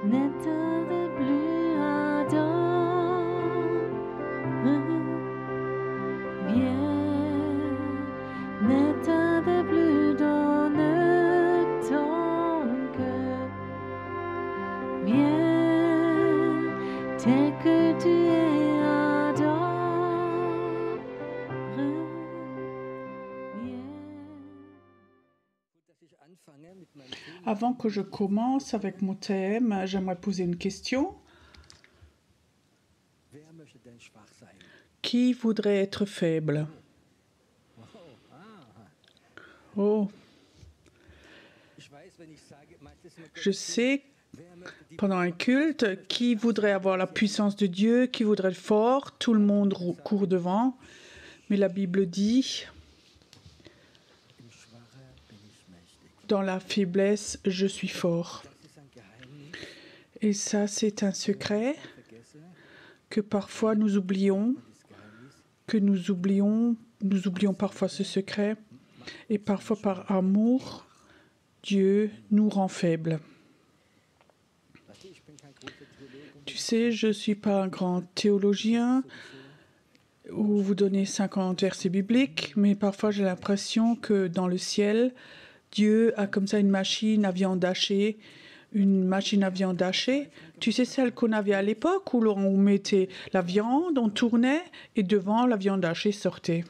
N'état de plus ardent, viens, n'état de plus dans ton cœur, viens, tel que tu es ardent, viens. Avant que je commence avec mon thème, j'aimerais poser une question. Qui voudrait être faible? Oh, je sais, pendant un culte, qui voudrait avoir la puissance de Dieu, qui voudrait être fort, tout le monde court devant. Mais la Bible dit, dans la faiblesse, je suis fort. Et ça, c'est un secret que parfois nous oublions, nous oublions parfois ce secret. Et parfois, par amour, Dieu nous rend faibles. Tu sais, je ne suis pas un grand théologien où vous donnez 50 versets bibliques, mais parfois j'ai l'impression que dans le ciel, Dieu a comme ça une machine à viande hachée. Tu sais, celle qu'on avait à l'époque où on mettait la viande, on tournait et devant, la viande hachée sortait.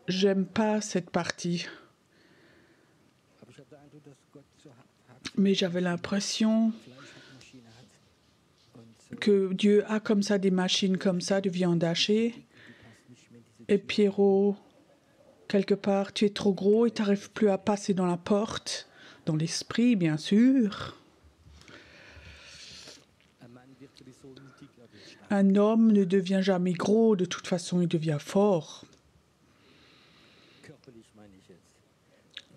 J'aime pas cette partie. Mais j'avais l'impression que Dieu a comme ça des machines comme ça de viande hachée. Et Pierrot, quelque part, tu es trop gros et tu n'arrives plus à passer dans la porte. Dans l'esprit, bien sûr. Un homme ne devient jamais gros, de toute façon, il devient fort.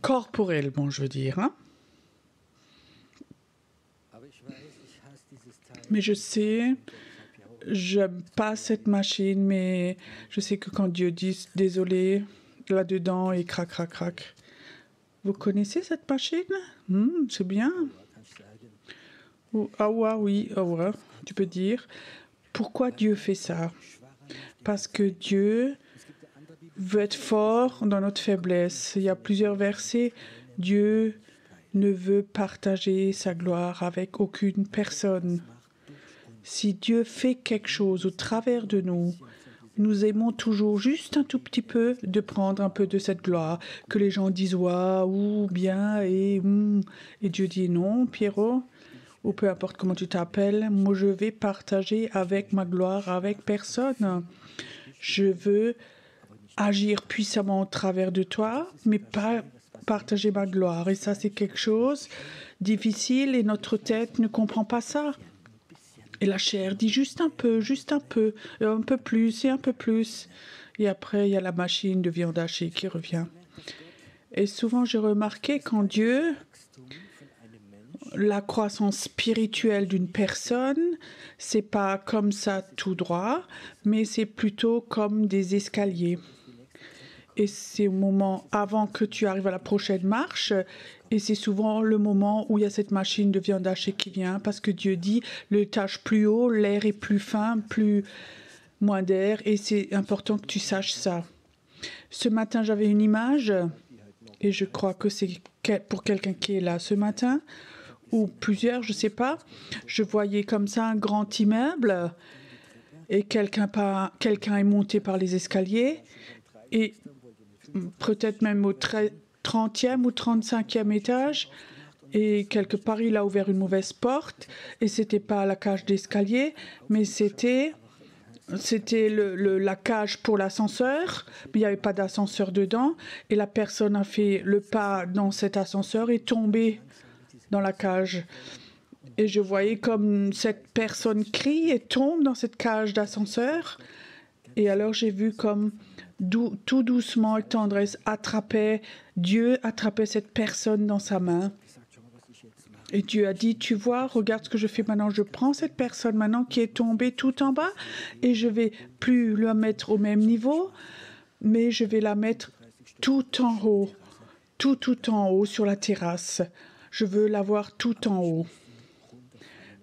Corporellement, je veux dire. Hein? Mais je sais, j'aime pas cette machine, mais je sais que quand Dieu dit « désolé », là-dedans, et crac, crac, crac. Vous connaissez cette machine? C'est bien. Ah ouais, tu peux dire. Pourquoi Dieu fait ça? Parce que Dieu veut être fort dans notre faiblesse. Il y a plusieurs versets. Dieu ne veut partager sa gloire avec aucune personne. Si Dieu fait quelque chose au travers de nous, nous aimons toujours juste un tout petit peu de prendre un peu de cette gloire, que les gens disent « waouh » bien et Dieu dit « non, Pierrot », ou peu importe comment tu t'appelles, moi je vais partager avec ma gloire avec personne. Je veux agir puissamment au travers de toi, mais pas partager ma gloire. Et ça, c'est quelque chose de difficile et notre tête ne comprend pas ça. Et la chair dit juste un peu, et un peu plus et un peu plus. Et après, il y a la machine de viande hachée qui revient. Et souvent, j'ai remarqué quand Dieu, la croissance spirituelle d'une personne, c'est pas comme ça tout droit, mais c'est plutôt comme des escaliers. Et c'est au moment avant que tu arrives à la prochaine marche, et c'est souvent le moment où il y a cette machine de viande hachée qui vient, parce que Dieu dit, l'étage plus haut, l'air est plus fin, moins d'air, et c'est important que tu saches ça. Ce matin, j'avais une image, et je crois que c'est pour quelqu'un qui est là ce matin, ou plusieurs, je ne sais pas. Je voyais comme ça un grand immeuble, et quelqu'un est monté par les escaliers, et peut-être même au 30e ou 35e étage, et quelque part, il a ouvert une mauvaise porte, et c'était pas la cage d'escalier, mais c'était la cage pour l'ascenseur, mais il n'y avait pas d'ascenseur dedans, et la personne a fait le pas dans cet ascenseur et est tombée dans la cage. Et je voyais comme cette personne crie et tombe dans cette cage d'ascenseur, et alors j'ai vu comme tout doucement avec tendresse, Dieu attrapait cette personne dans sa main. Et Dieu a dit, tu vois, regarde ce que je fais maintenant. Je prends cette personne maintenant qui est tombée tout en bas et je vais plus la mettre au même niveau, mais je vais la mettre tout en haut. tout en haut sur la terrasse. Je veux l'avoir tout en haut.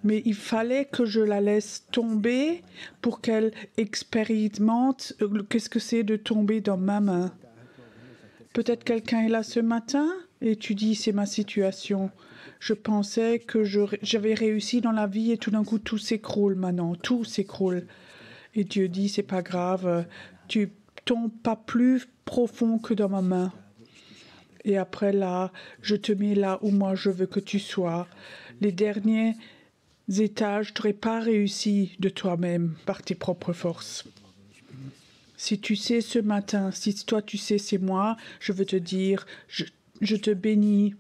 Mais il fallait que je la laisse tomber pour qu'elle expérimente qu'est-ce que c'est de tomber dans ma main. Peut-être quelqu'un est là ce matin et tu dis c'est ma situation. Je pensais que j'avais réussi dans la vie et tout d'un coup tout s'écroule maintenant, tout s'écroule. Et Dieu dit c'est pas grave, tu tombes pas plus profond que dans ma main. Et après là, je te mets là où moi je veux que tu sois. Les derniers étages, tu n'aurais pas réussi de toi-même par tes propres forces. Si tu sais ce matin, si toi tu sais c'est moi, je veux te dire, je te bénis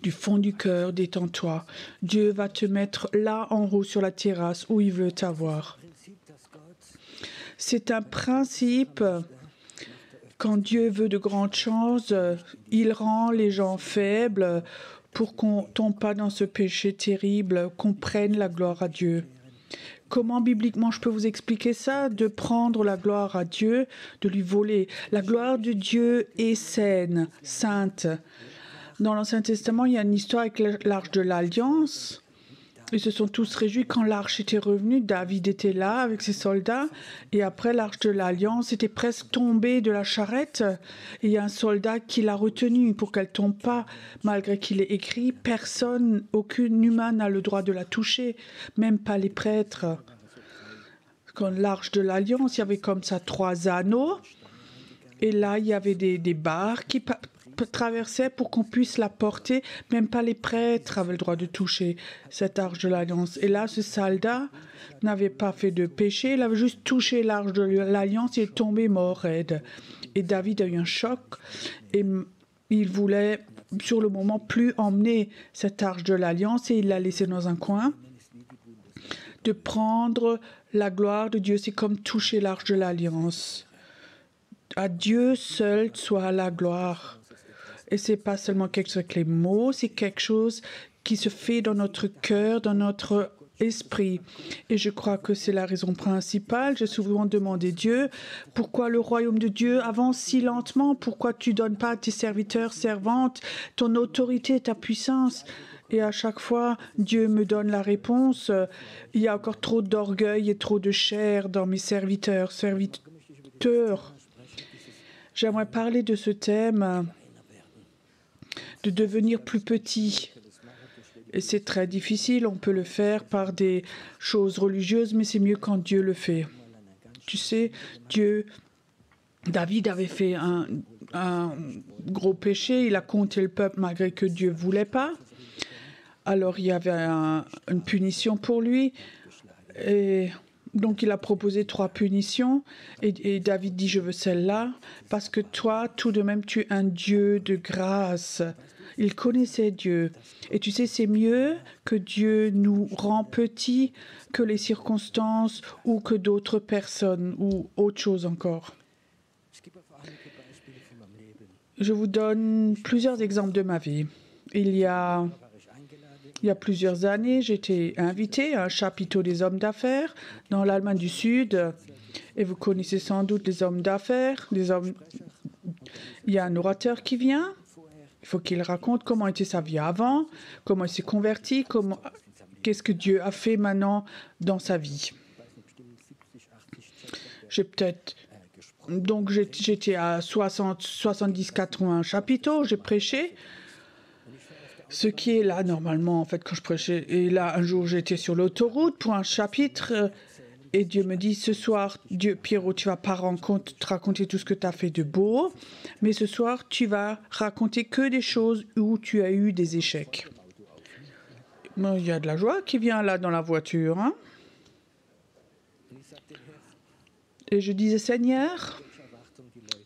du fond du cœur, détends-toi. Dieu va te mettre là en haut sur la terrasse où il veut t'avoir. C'est un principe. Quand Dieu veut de grandes choses, il rend les gens faibles pour qu'on ne tombe pas dans ce péché terrible, qu'on prenne la gloire à Dieu. Comment bibliquement je peux vous expliquer ça? De prendre la gloire à Dieu, de lui voler. La gloire de Dieu est saine, sainte. Dans l'Ancien Testament, il y a une histoire avec l'arche de l'Alliance. Ils se sont tous réjouis quand l'arche était revenue. David était là avec ses soldats. Et après, l'arche de l'Alliance était presque tombée de la charrette. Et il y a un soldat qui l'a retenue pour qu'elle ne tombe pas. Malgré qu'il ait écrit, personne, aucun humain n'a le droit de la toucher, même pas les prêtres. Quand l'arche de l'Alliance, il y avait comme ça 3 anneaux. Et là, il y avait des barres qui traversaient pour qu'on puisse la porter. Même pas les prêtres avaient le droit de toucher cette arche de l'Alliance. Et là, ce soldat n'avait pas fait de péché, il avait juste touché l'arche de l'Alliance et est tombé mort raide. Et David a eu un choc et il voulait, sur le moment, plus emmener cette arche de l'Alliance et il l'a laissée dans un coin. De prendre la gloire de Dieu, c'est comme toucher l'arche de l'Alliance. À Dieu seul soit la gloire. Et c'est pas seulement quelque chose avec les mots, c'est quelque chose qui se fait dans notre cœur, dans notre esprit. Et je crois que c'est la raison principale. J'ai souvent demandé Dieu, pourquoi le royaume de Dieu avance si lentement? Pourquoi tu donnes pas à tes serviteurs, servantes, ton autorité, ta puissance? Et à chaque fois, Dieu me donne la réponse. Il y a encore trop d'orgueil et trop de chair dans mes serviteurs. J'aimerais parler de ce thème, de devenir plus petit. Et c'est très difficile, on peut le faire par des choses religieuses, mais c'est mieux quand Dieu le fait. Tu sais, David avait fait un gros péché, il a compté le peuple malgré que Dieu ne voulait pas. Alors il y avait une punition pour lui. Et donc il a proposé 3 punitions. Et David dit, je veux celle-là, parce que toi, tout de même, tu es un Dieu de grâce. Il connaissait Dieu. Et tu sais, c'est mieux que Dieu nous rend petits que les circonstances ou que d'autres personnes ou autre chose encore. Je vous donne plusieurs exemples de ma vie. Il y a plusieurs années, j'étais invitée à un chapiteau des hommes d'affaires dans l'Allemagne du Sud. Et vous connaissez sans doute les hommes d'affaires. Il y a un orateur qui vient. Il faut qu'il raconte comment était sa vie avant, comment il s'est converti, qu'est-ce que Dieu a fait maintenant dans sa vie. Donc j'étais à 70-80 chapiteaux, j'ai prêché. Ce qui est là normalement, en fait, quand je prêchais. Et là, un jour, j'étais sur l'autoroute pour un chapitre. Et Dieu me dit, ce soir, Pierrot, tu vas pas te raconter tout ce que tu as fait de beau, mais ce soir, tu vas raconter que des choses où tu as eu des échecs. Il y a de la joie qui vient là dans la voiture. Hein? Et je disais, Seigneur,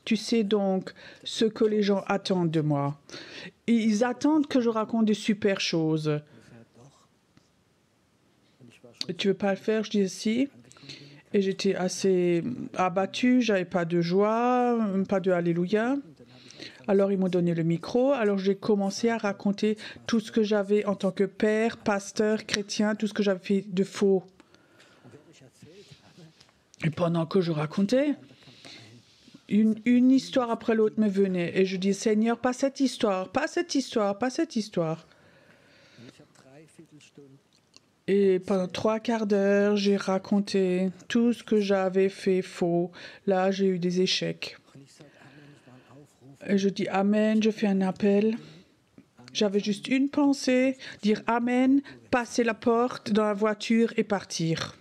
tu sais donc ce que les gens attendent de moi. Ils attendent que je raconte des super choses. Et tu veux pas le faire? Je dis si. Et j'étais assez abattue, j'avais pas de joie, pas de Alléluia. Alors ils m'ont donné le micro, alors j'ai commencé à raconter tout ce que j'avais en tant que père, pasteur, chrétien, tout ce que j'avais fait de faux. Et pendant que je racontais, Une histoire après l'autre me venait. Et je dis, Seigneur, pas cette histoire, pas cette histoire, pas cette histoire. Et pendant 3/4 d'heure, j'ai raconté tout ce que j'avais fait faux. Là, j'ai eu des échecs. Et je dis Amen, je fais un appel. J'avais juste une pensée, dire Amen, passer la porte dans la voiture et partir.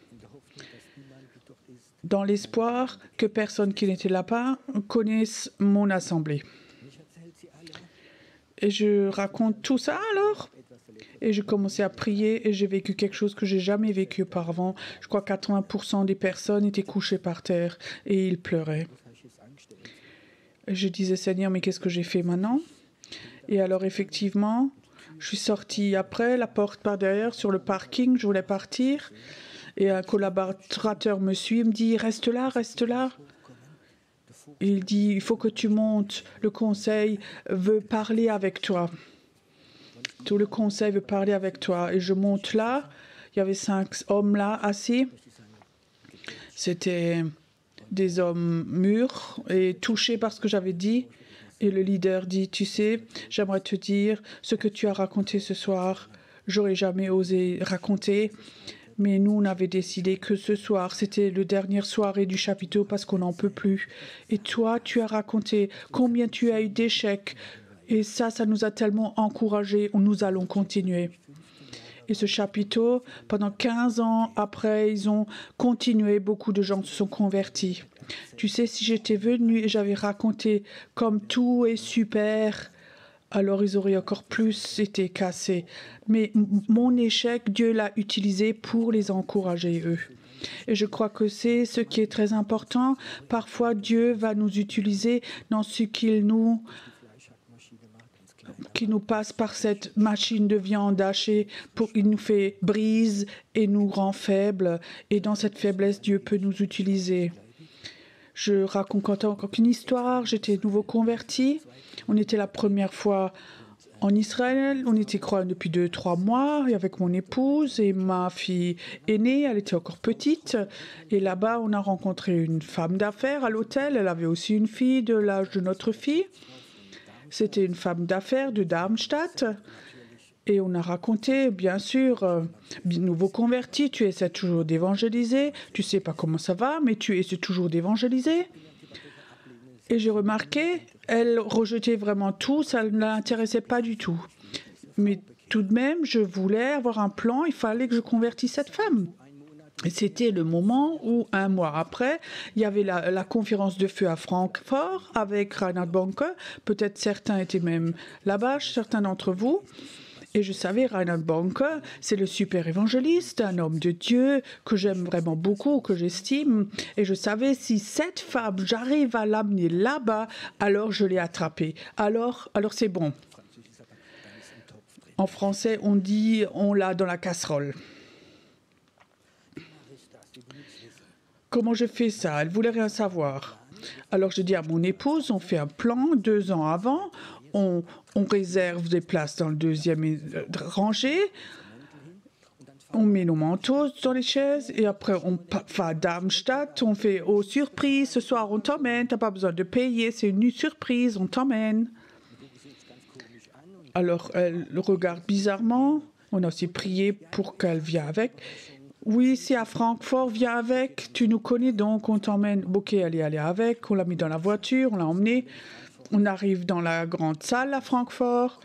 Dans l'espoir que personne qui n'était là-bas connaisse mon assemblée. Et je raconte tout ça alors. Et j'ai commencé à prier et j'ai vécu quelque chose que j'ai jamais vécu auparavant. Je crois que 80% des personnes étaient couchées par terre et ils pleuraient. Et je disais, Seigneur, mais qu'est-ce que j'ai fait maintenant? Et alors effectivement, je suis sortie après, la porte par derrière, sur le parking, je voulais partir. Et un collaborateur me suit, il me dit, reste là, reste là. Et il dit, il faut que tu montes, le conseil veut parler avec toi. Tout le conseil veut parler avec toi. Et je monte là. Il y avait 5 hommes là, assis. C'était des hommes mûrs et touchés par ce que j'avais dit. Et le leader dit, tu sais, j'aimerais te dire ce que tu as raconté ce soir. J'aurais jamais osé raconter. Mais nous, on avait décidé que ce soir, c'était la dernière soirée du chapiteau parce qu'on n'en peut plus. Et toi, tu as raconté combien tu as eu d'échecs. Et ça nous a tellement encouragés. Nous allons continuer. Et ce chapiteau, pendant 15 ans après, ils ont continué. Beaucoup de gens se sont convertis. Tu sais, si j'étais venue et j'avais raconté comme tout est super, alors ils auraient encore plus été cassés. Mais mon échec, Dieu l'a utilisé pour les encourager, eux. Et je crois que c'est ce qui est très important. Parfois, Dieu va nous utiliser dans ce qui nous passe par cette machine de viande hachée, il nous fait brise et nous rend faibles. Et dans cette faiblesse, Dieu peut nous utiliser. Je raconte encore une histoire. J'étais nouveau converti. On était la première fois en Israël. On était croyants depuis 2-3 mois avec mon épouse et ma fille aînée. Elle était encore petite. Et là-bas, on a rencontré une femme d'affaires à l'hôtel. Elle avait aussi une fille de l'âge de notre fille. C'était une femme d'affaires de Darmstadt. Et on a raconté, bien sûr, nouveau converti, tu essaies toujours d'évangéliser. Tu ne sais pas comment ça va, mais tu essaies toujours d'évangéliser. Et j'ai remarqué, elle rejetait vraiment tout, ça ne l'intéressait pas du tout. Mais tout de même, je voulais avoir un plan, il fallait que je convertisse cette femme. Et c'était le moment où, 1 mois après, il y avait la conférence de feu à Francfort avec Reinhard Bonke. Peut-être certains étaient même là-bas, certains d'entre vous. Et je savais, Reinhard Bonke, c'est le super évangéliste, un homme de Dieu que j'aime vraiment beaucoup, que j'estime. Et je savais, si cette femme, j'arrive à l'amener là-bas, alors je l'ai attrapée. Alors c'est bon. En français, on dit, on l'a dans la casserole. Comment je fais ça? Elle voulait rien savoir. Alors je dis à mon épouse, on fait un plan 2 ans avant, on réserve des places dans le 2e rangée, on met nos manteaux dans les chaises et après on va à Darmstadt, on fait « Oh, surprise, ce soir on t'emmène, t'as pas besoin de payer, c'est une surprise, on t'emmène. » Alors elle regarde bizarrement, on a aussi prié pour qu'elle vienne avec. Oui, c'est à Francfort, viens avec, tu nous connais donc, on t'emmène. Ok, elle est allée avec, on l'a mis dans la voiture, on l'a emmenée. On arrive dans la grande salle à Francfort.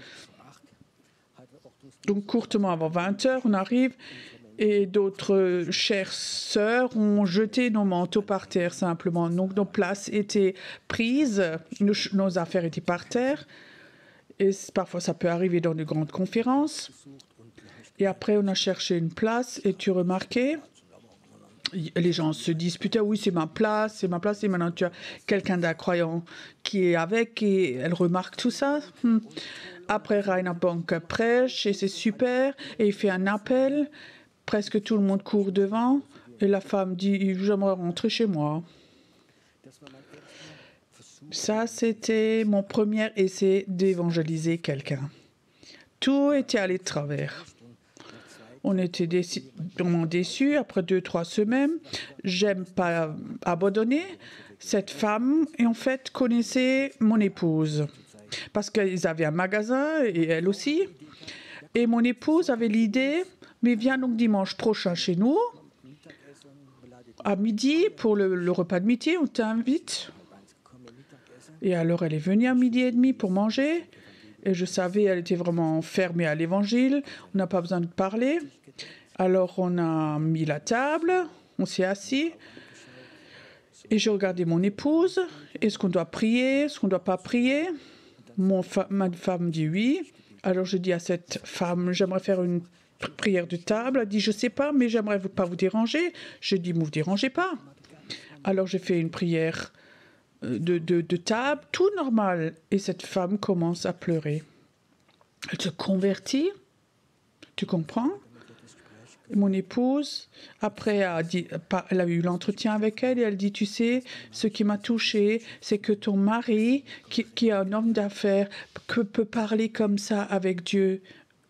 Donc, courtement avant 20h, on arrive et d'autres chères sœurs ont jeté nos manteaux par terre simplement. Donc, nos places étaient prises, nos affaires étaient par terre. Et parfois, ça peut arriver dans de grandes conférences. Et après, on a cherché une place et tu remarquais, les gens se disputaient, oui, c'est ma place, et maintenant tu as quelqu'un d'incroyant qui est avec et elle remarque tout ça. Après, Reinhard Bonke prêche et c'est super, et il fait un appel, presque tout le monde court devant, et la femme dit, j'aimerais rentrer chez moi. Ça, c'était mon premier essai d'évangéliser quelqu'un. Tout était allé de travers. On était vraiment déçus après 2-3 semaines. J'aime pas abandonner. Cette femme, et en fait, connaissait mon épouse. Parce qu'ils avaient un magasin, et elle aussi. Et mon épouse avait l'idée, mais viens donc dimanche prochain chez nous, à midi, pour le repas de midi, on t'invite. Et alors, elle est venue à 12h30 pour manger. Et je savais, elle était vraiment fermée à l'évangile. On n'a pas besoin de parler. Alors, on a mis la table, on s'est assis. Et j'ai regardé mon épouse. Est-ce qu'on doit prier? Est-ce qu'on ne doit pas prier? Ma femme dit oui. Alors, je dis à cette femme, j'aimerais faire une prière de table. Elle dit, je ne sais pas, mais j'aimerais pas vous déranger. Je dis, ne vous dérangez pas. Alors, j'ai fait une prière de table, tout normal. Et cette femme commence à pleurer. Elle se convertit, tu comprends? Et mon épouse, après, elle a eu l'entretien avec elle et elle dit, tu sais, ce qui m'a touchée, c'est que ton mari, qui est un homme d'affaires, peut parler comme ça avec Dieu,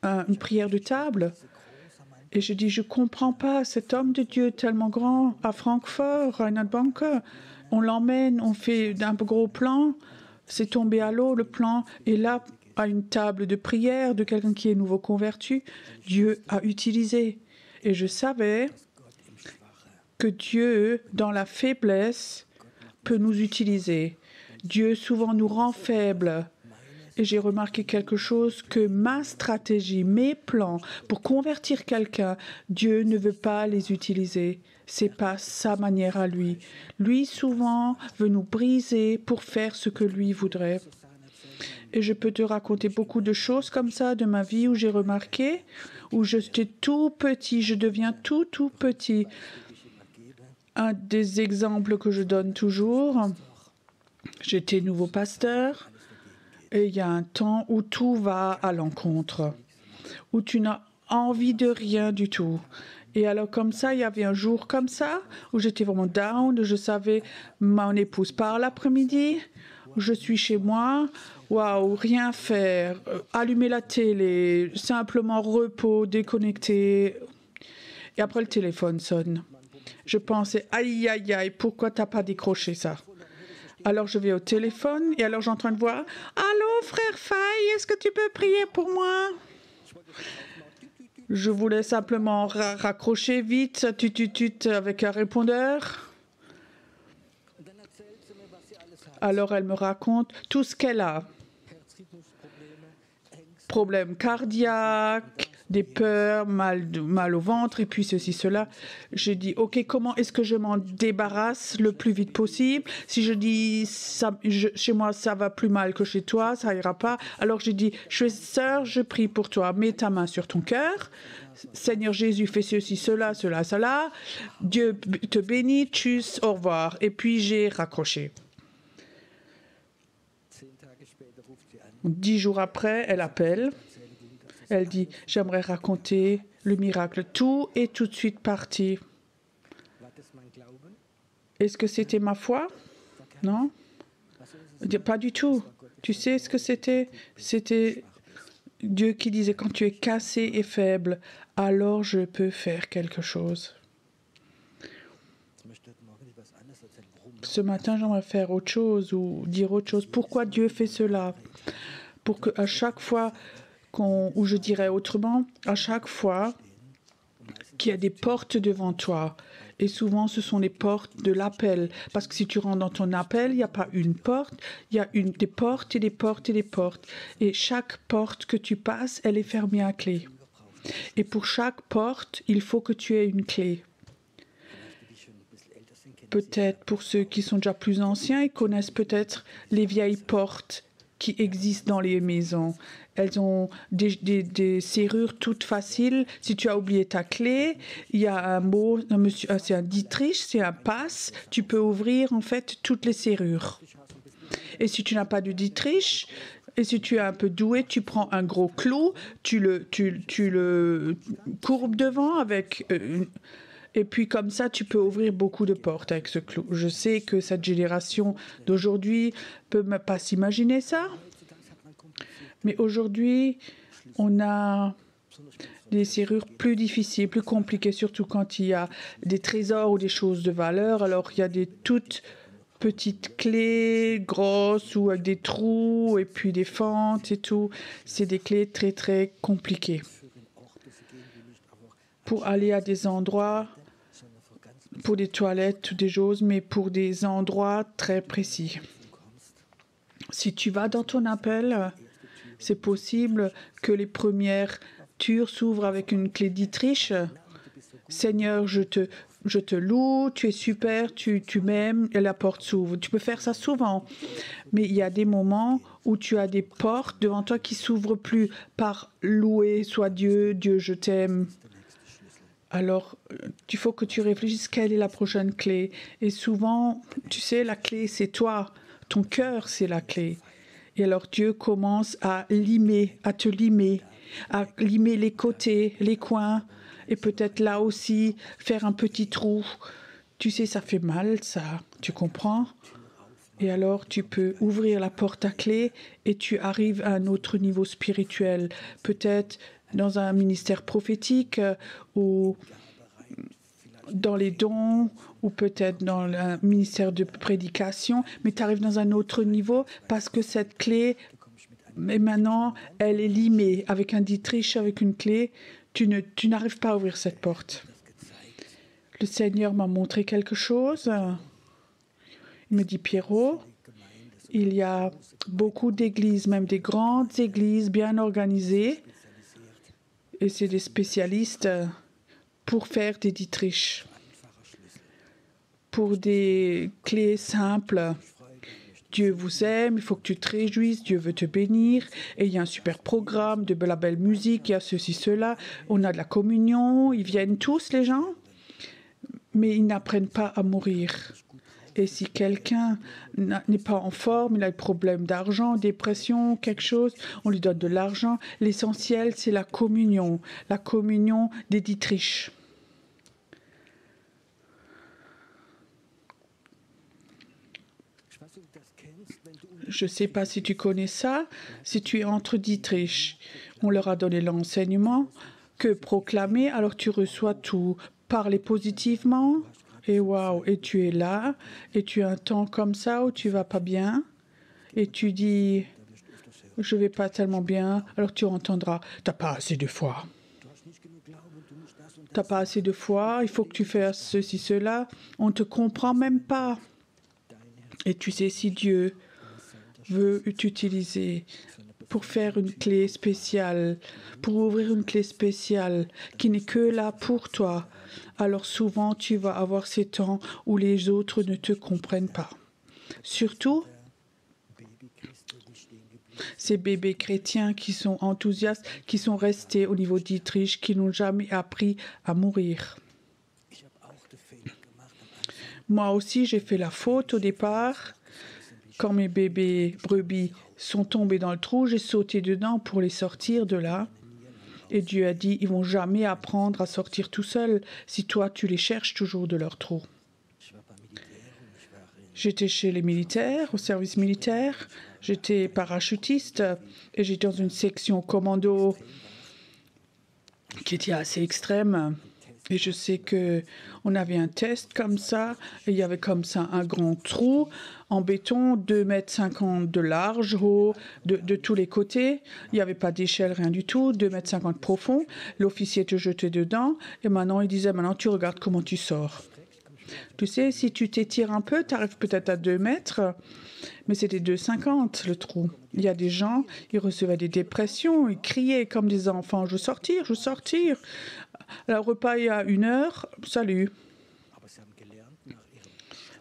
une prière de table. Et je dis, je ne comprends pas, cet homme de Dieu tellement grand, à Francfort, Reinhard Banker, on l'emmène, on fait un gros plan, c'est tombé à l'eau le plan, et là, à une table de prière de quelqu'un qui est nouveau converti, Dieu a utilisé. Et je savais que Dieu, dans la faiblesse, peut nous utiliser. Dieu souvent nous rend faibles. Et j'ai remarqué quelque chose, que ma stratégie, mes plans pour convertir quelqu'un, Dieu ne veut pas les utiliser. C'est pas sa manière à lui. Lui, souvent, veut nous briser pour faire ce que lui voudrait. Et je peux te raconter beaucoup de choses comme ça de ma vie où j'ai remarqué, où j'étais tout petit, je deviens tout petit. Un des exemples que je donne toujours, j'étais nouveau pasteur et il y a un temps où tout va à l'encontre, où tu n'as envie de rien du tout. Et alors comme ça, il y avait un jour comme ça où j'étais vraiment down, je savais mon épouse part l'après-midi, je suis chez moi, waouh, rien faire, allumer la télé, simplement repos, déconnecté. Et après le téléphone sonne. Je pensais, aïe, aïe, aïe, pourquoi t'as pas décroché ça? Alors je vais au téléphone et alors j'entends une voix. Allô, frère Faye, est-ce que tu peux prier pour moi? Je voulais simplement raccrocher vite, tut, avec un répondeur. Alors elle me raconte tout ce qu'elle a. Problèmes cardiaques, des peurs, mal au ventre et puis ceci, cela. Je dis, ok, comment est-ce que je m'en débarrasse le plus vite possible? Si je dis, chez moi, ça va plus mal que chez toi, ça ira pas. Alors je dis, sœur, je prie pour toi, mets ta main sur ton cœur. Seigneur Jésus, fais ceci, cela. Dieu te bénit, tchuss, au revoir. Et puis j'ai raccroché. 10 jours après, elle appelle. Elle dit, j'aimerais raconter le miracle. Tout est tout de suite parti. Est-ce que c'était ma foi? Non? Pas du tout. Tu sais ce que c'était? C'était Dieu qui disait, quand tu es cassé et faible, alors je peux faire quelque chose. Ce matin, j'aimerais faire autre chose ou dire autre chose. Pourquoi Dieu fait cela? Pour qu'à chaque fois, ou je dirais autrement, à chaque fois qu'il y a des portes devant toi, et souvent ce sont les portes de l'appel, parce que si tu rentres dans ton appel, il n'y a pas une porte, il y a des portes et des portes et des portes. Et chaque porte que tu passes, elle est fermée à clé. Et pour chaque porte, il faut que tu aies une clé. Peut-être pour ceux qui sont déjà plus anciens, ils connaissent peut-être les vieilles portes qui existent dans les maisons. Elles ont des serrures toutes faciles. Si tu as oublié ta clé, il y a un mot, c'est un Dietrich, c'est un passe. Tu peux ouvrir en fait toutes les serrures. Et si tu n'as pas de Dietrich, et si tu es un peu doué, tu prends un gros clou, tu le courbes devant avec... et puis comme ça, tu peux ouvrir beaucoup de portes avec ce clou. Je sais que cette génération d'aujourd'hui ne peut pas s'imaginer ça. Mais aujourd'hui, on a des serrures plus difficiles, plus compliquées, surtout quand il y a des trésors ou des choses de valeur. Alors, il y a des toutes petites clés grosses ou avec des trous et puis des fentes et tout. C'est des clés très très compliquées. Pour aller à des endroits, pour des toilettes ou des choses, mais pour des endroits très précis. Si tu vas dans ton appel, c'est possible que les premières tures s'ouvrent avec une clé d'Itriche. Seigneur, je te loue, tu es super, tu m'aimes et la porte s'ouvre. Tu peux faire ça souvent, mais il y a des moments où tu as des portes devant toi qui s'ouvrent plus par louer soit Dieu, Dieu je t'aime. Alors, il faut que tu réfléchisses quelle est la prochaine clé. Et souvent, tu sais, la clé c'est toi, ton cœur c'est la clé. Et alors Dieu commence à limer, à te limer, à limer les côtés, les coins, et peut-être là aussi faire un petit trou. Tu sais, ça fait mal, ça, tu comprends? Et alors tu peux ouvrir la porte à clé et tu arrives à un autre niveau spirituel, peut-être dans un ministère prophétique ou dans les dons ou peut-être dans le ministère de prédication, mais tu arrives dans un autre niveau parce que cette clé, mais maintenant, elle est limée avec un Dietrich, avec une clé. Tu n'arrives pas à ouvrir cette porte. Le Seigneur m'a montré quelque chose. Il me dit, Pierrot, il y a beaucoup d'églises, même des grandes églises bien organisées, et c'est des spécialistes pour faire des Dietrich, pour des clés simples. Dieu vous aime, il faut que tu te réjouisses, Dieu veut te bénir. Et il y a un super programme, de la belle musique, il y a ceci, cela. On a de la communion, ils viennent tous, les gens, mais ils n'apprennent pas à mourir. Et si quelqu'un n'est pas en forme, il a des problèmes d'argent, dépression, quelque chose, on lui donne de l'argent. L'essentiel, c'est la communion des Dietrich. Je ne sais pas si tu connais ça. Si tu es entre Dietrich, on leur a donné l'enseignement que proclamer, alors tu reçois tout. Parler positivement, et waouh, et tu es là, et tu as un temps comme ça où tu vas pas bien, et tu dis, je vais pas tellement bien, alors tu entendras, t'as pas assez de foi. T'as pas assez de foi, il faut que tu fasses ceci, cela. On te comprend même pas. Et tu sais, si Dieu veut t'utiliser pour faire une clé spéciale, pour ouvrir une clé spéciale qui n'est que là pour toi, alors souvent tu vas avoir ces temps où les autres ne te comprennent pas. Surtout ces bébés chrétiens qui sont enthousiastes, qui sont restés au niveau d'Dietrich, qui n'ont jamais appris à mourir. Moi aussi, j'ai fait la faute au départ. Quand mes bébés brebis sont tombés dans le trou, j'ai sauté dedans pour les sortir de là. Et Dieu a dit, ils vont jamais apprendre à sortir tout seuls si toi, tu les cherches toujours de leur trou. J'étais chez les militaires, au service militaire. J'étais parachutiste et j'étais dans une section commando qui était assez extrême. Et je sais qu'on avait un test comme ça, et il y avait comme ça un grand trou en béton, 2,50 m de large, haut, de tous les côtés. Il n'y avait pas d'échelle, rien du tout, 2,50 m profond. L'officier te jetait dedans, et maintenant il disait, maintenant tu regardes comment tu sors. Tu sais, si tu t'étires un peu, tu arrives peut-être à 2 mètres, mais c'était 2,50 le trou. Il y a des gens, ils recevaient des dépressions, ils criaient comme des enfants, je veux sortir, je veux sortir. Le repas il y a 1 heure, salut.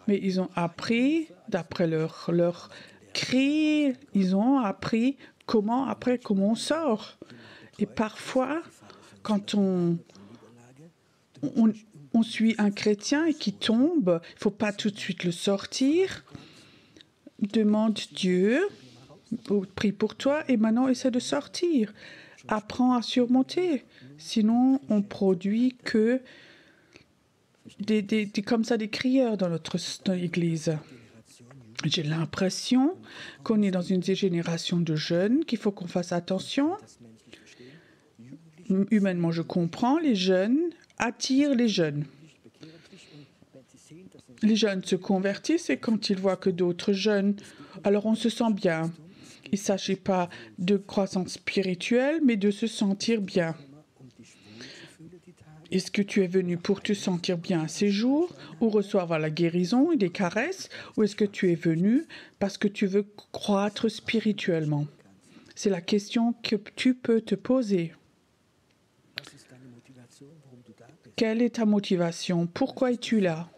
Mais ils ont appris, d'après leur cri, ils ont appris comment on sort. Et parfois, quand on suit un chrétien et qui tombe, il ne faut pas tout de suite le sortir. Demande Dieu, prie pour toi et maintenant essaie de sortir. Apprends à surmonter. Sinon, on produit que comme ça des crieurs dans notre église. J'ai l'impression qu'on est dans une génération de jeunes, qu'il faut qu'on fasse attention. Humainement, je comprends, les jeunes attirent les jeunes. Les jeunes se convertissent et quand ils voient que d'autres jeunes, alors on se sent bien. Il ne s'agit pas de croissance spirituelle, mais de se sentir bien. Est-ce que tu es venu pour te sentir bien à ces jours ou recevoir la guérison et des caresses, ou est-ce que tu es venu parce que tu veux croître spirituellement? C'est la question que tu peux te poser. Quelle est ta motivation? Pourquoi es-tu là?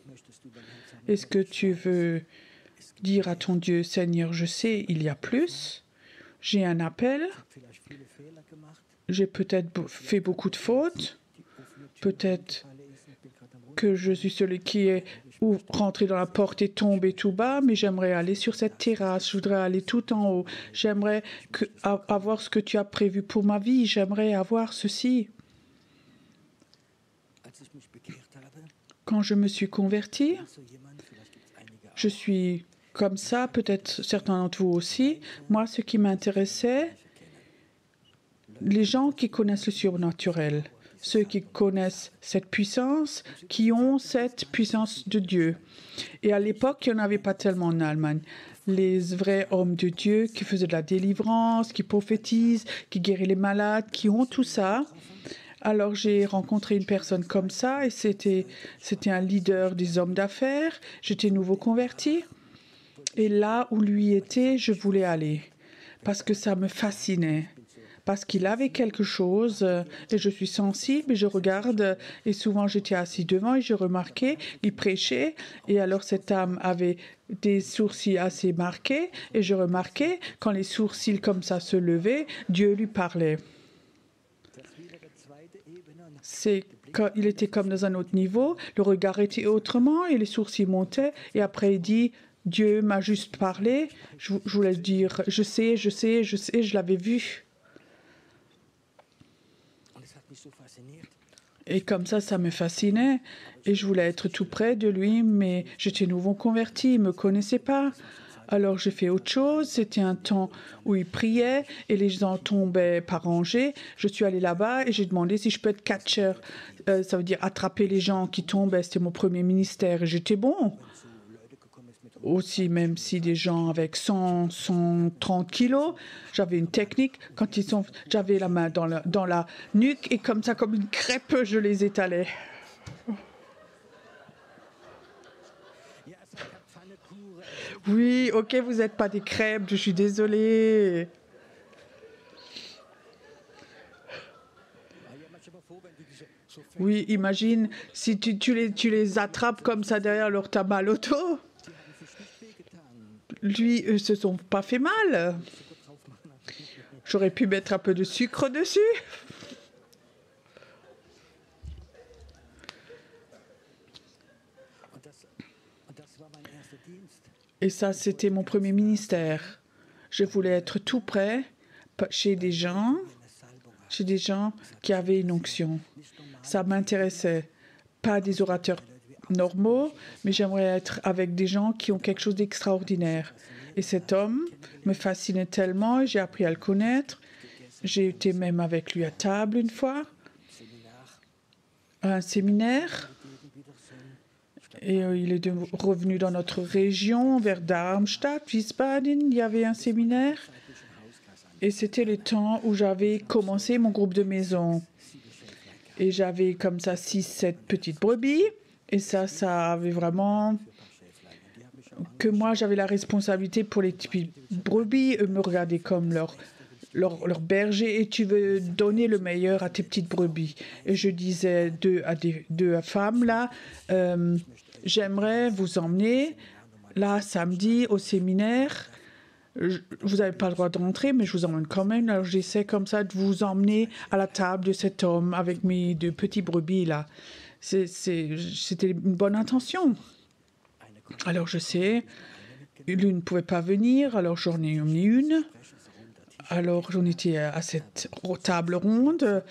Est-ce que tu veux dire à ton Dieu, Seigneur, je sais, il y a plus, j'ai un appel, j'ai peut-être fait beaucoup de fautes, peut-être que je suis celui qui est rentré dans la porte et tombé tout bas, mais j'aimerais aller sur cette terrasse, je voudrais aller tout en haut, j'aimerais avoir ce que tu as prévu pour ma vie, j'aimerais avoir ceci. Quand je me suis converti, je suis comme ça, peut-être certains d'entre vous aussi. Moi, ce qui m'intéressait, les gens qui connaissent le surnaturel, ceux qui connaissent cette puissance, qui ont cette puissance de Dieu. Et à l'époque, il n'y en avait pas tellement en Allemagne. Les vrais hommes de Dieu qui faisaient de la délivrance, qui prophétisent, qui guérissent les malades, qui ont tout ça. Alors j'ai rencontré une personne comme ça et c'était un leader des hommes d'affaires. J'étais nouveau converti. Et là où lui était, je voulais aller parce que ça me fascinait. Parce qu'il avait quelque chose et je suis sensible et je regarde et souvent j'étais assis devant et je remarquais, il prêchait et alors cette âme avait des sourcils assez marqués et je remarquais quand les sourcils comme ça se levaient, Dieu lui parlait. Il était comme dans un autre niveau, le regard était autrement et les sourcils montaient et après il dit Dieu m'a juste parlé, je voulais dire je sais, je l'avais vu. Et comme ça me fascinait et je voulais être tout près de lui, mais j'étais nouveau converti, il ne me connaissait pas. Alors j'ai fait autre chose, c'était un temps où il priait et les gens tombaient par rangées. Je suis allée là-bas et j'ai demandé si je peux être catcher. Ça veut dire attraper les gens qui tombaient, c'était mon premier ministère et j'étais bon. Aussi, même si des gens avec 100, 130 kilos, j'avais une technique. J'avais la main dans la nuque et comme ça, comme une crêpe, je les étalais. Oui, ok, vous n'êtes pas des crêpes, je suis désolée. Oui, imagine si tu les attrapes comme ça derrière leur t'as mal au dos. Lui, eux se sont pas fait mal. J'aurais pu mettre un peu de sucre dessus. Et ça, c'était mon premier ministère. Je voulais être tout près, chez des gens qui avaient une onction. Ça m'intéressait. Pas des orateurs normaux, mais j'aimerais être avec des gens qui ont quelque chose d'extraordinaire. Et cet homme me fascinait tellement et j'ai appris à le connaître. J'ai été même avec lui à table une fois, à un séminaire. Et il est revenu dans notre région, vers Darmstadt, Wiesbaden. Il y avait un séminaire. Et c'était le temps où j'avais commencé mon groupe de maison. Et j'avais comme ça 6-7 petites brebis. Et ça avait vraiment... que moi, j'avais la responsabilité pour les petites brebis. Eux me regardaient comme leur berger et tu veux donner le meilleur à tes petites brebis. Et je disais deux femmes là, j'aimerais vous emmener là samedi au séminaire. Vous n'avez pas le droit de rentrer, mais je vous emmène quand même. Alors j'essaie comme ça de vous emmener à la table de cet homme avec mes deux petits brebis là. C'était une bonne intention. Alors je sais, l'une ne pouvait pas venir, alors j'en ai emmené une. Alors j'en étais à cette table ronde,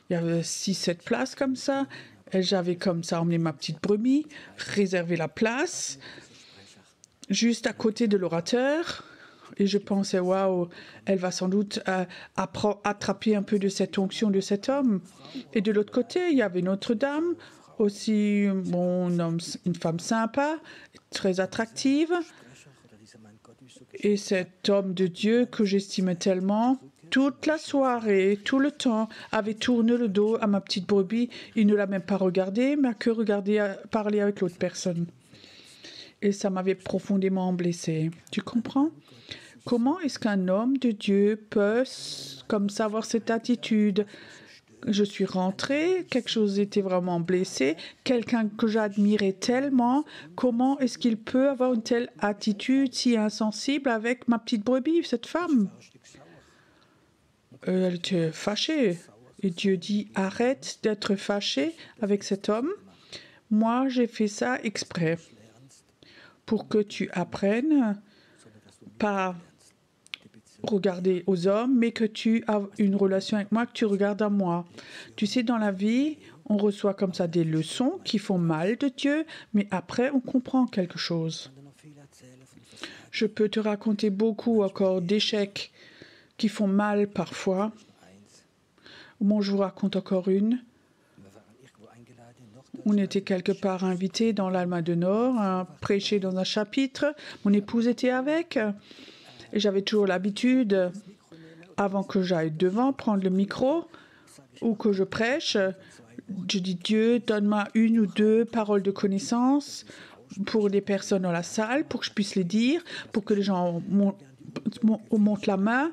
il y avait 6-7 places comme ça. Et j'avais comme ça emmené ma petite brebis, réservé la place, juste à côté de l'orateur. Et je pensais, waouh, elle va sans doute attraper un peu de cette onction de cet homme. Et de l'autre côté, il y avait une autre dame, Aussi, bon, une femme sympa, très attractive. Et cet homme de Dieu que j'estimais tellement, toute la soirée, tout le temps, avait tourné le dos à ma petite brebis. Il ne l'a même pas regardée, mais a que regardé, parler avec l'autre personne. Et ça m'avait profondément blessée. Tu comprends? Comment est-ce qu'un homme de Dieu peut comme ça avoir cette attitude? Je suis rentrée, quelque chose était vraiment blessé, quelqu'un que j'admirais tellement, comment est-ce qu'il peut avoir une telle attitude si insensible avec ma petite brebis, cette femme? Elle était fâchée. Et Dieu dit, arrête d'être fâchée avec cet homme. Moi, j'ai fait ça exprès pour que tu apprennes pas regarder aux hommes, mais que tu as une relation avec moi, que tu regardes à moi. Tu sais, dans la vie, on reçoit comme ça des leçons qui font mal de Dieu, mais après, on comprend quelque chose. Je peux te raconter beaucoup encore d'échecs qui font mal parfois. Bon, je vous raconte encore une. On était quelque part invités dans l'Allemagne du Nord à prêcher dans un chapitre. Mon épouse était avec. Et j'avais toujours l'habitude, avant que j'aille devant, prendre le micro ou que je prêche. Je dis, Dieu, donne-moi une ou deux paroles de connaissance pour les personnes dans la salle, pour que je puisse les dire, pour que les gens montent la main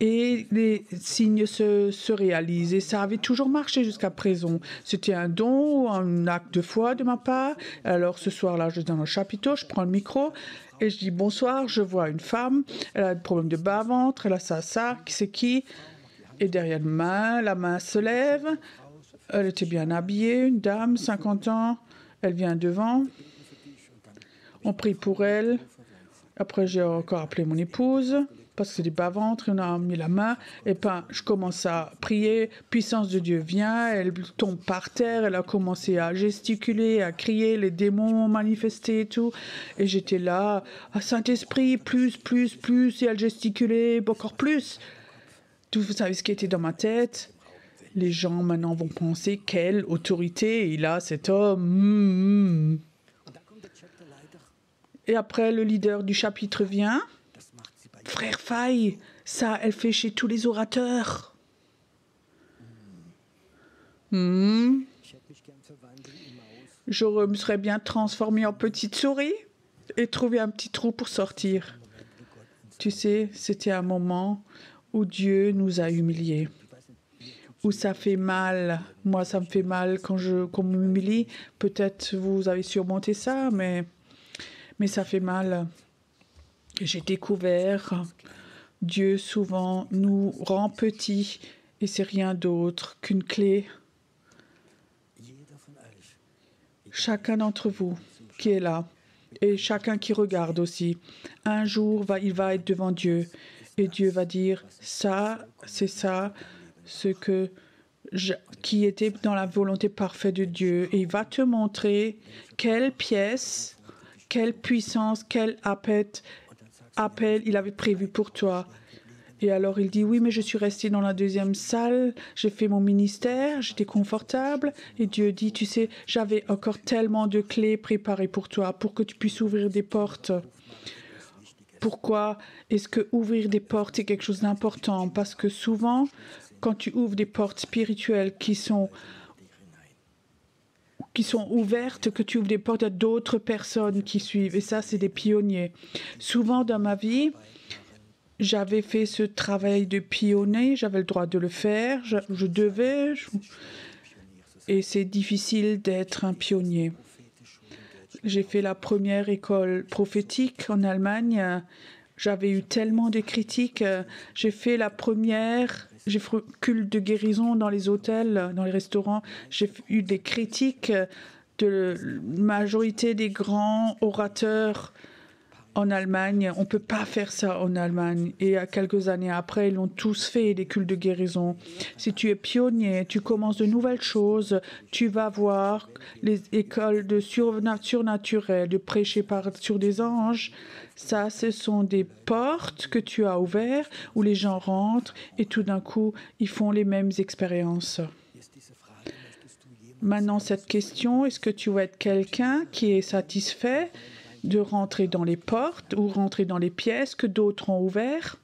et les signes se réalisent. Et ça avait toujours marché jusqu'à présent. C'était un don, un acte de foi de ma part. Alors ce soir-là, je suis dans le chapiteau, je prends le micro et je dis bonsoir, je vois une femme, elle a des problèmes de bas-ventre, elle a ça, qui c'est qui? Et derrière la main se lève, elle était bien habillée, une dame, 50 ans, elle vient devant. On prie pour elle. Après, j'ai encore appelé mon épouse, parce que c'est des bas-ventres, on a mis la main, et ben, je commence à prier, puissance de Dieu vient, elle tombe par terre, elle a commencé à gesticuler, à crier, les démons ont manifesté et tout, et j'étais là, ah, Saint-Esprit, plus, et elle gesticulait encore plus. Vous savez ce qui était dans ma tête? Les gens maintenant vont penser quelle autorité il a, cet homme. Et après, le leader du chapitre vient. Frère Faye, ça, elle fait chez tous les orateurs. Je me serais bien transformée en petite souris et trouvé un petit trou pour sortir. Tu sais, c'était un moment où Dieu nous a humiliés. Où ça fait mal. Moi, ça me fait mal quand on m'humilie. Peut-être vous avez surmonté ça, mais ça fait mal. J'ai découvert, Dieu souvent nous rend petits et c'est rien d'autre qu'une clé. Chacun d'entre vous qui est là et chacun qui regarde aussi, un jour il va être devant Dieu et Dieu va dire ça, c'est ça, qui était dans la volonté parfaite de Dieu et il va te montrer quelle pièce, quelle puissance, quel appel il avait prévu pour toi. Et alors il dit, oui, mais je suis resté dans la deuxième salle, j'ai fait mon ministère, j'étais confortable. Et Dieu dit, tu sais, j'avais encore tellement de clés préparées pour toi, pour que tu puisses ouvrir des portes. Pourquoi est-ce que ouvrir des portes est quelque chose d'important? Parce que souvent, quand tu ouvres des portes spirituelles qui sont ouvertes, que tu ouvres des portes à d'autres personnes qui suivent. Et ça, c'est des pionniers. Souvent dans ma vie, j'avais fait ce travail de pionnier, j'avais le droit de le faire, je devais. Et c'est difficile d'être un pionnier. J'ai fait la première école prophétique en Allemagne. J'avais eu tellement de critiques. J'ai fait culte de guérison dans les hôtels, dans les restaurants. J'ai eu des critiques de la majorité des grands orateurs en Allemagne. On ne peut pas faire ça en Allemagne. Et quelques années après, ils l'ont tous fait, des cultes de guérison. Si tu es pionnier, tu commences de nouvelles choses, tu vas voir les écoles de surnaturel, de prêcher sur des anges. Ça, ce sont des portes que tu as ouvertes où les gens rentrent et tout d'un coup, ils font les mêmes expériences. Maintenant, cette question, est-ce que tu veux être quelqu'un qui est satisfait de rentrer dans les portes ou rentrer dans les pièces que d'autres ont ouvertes?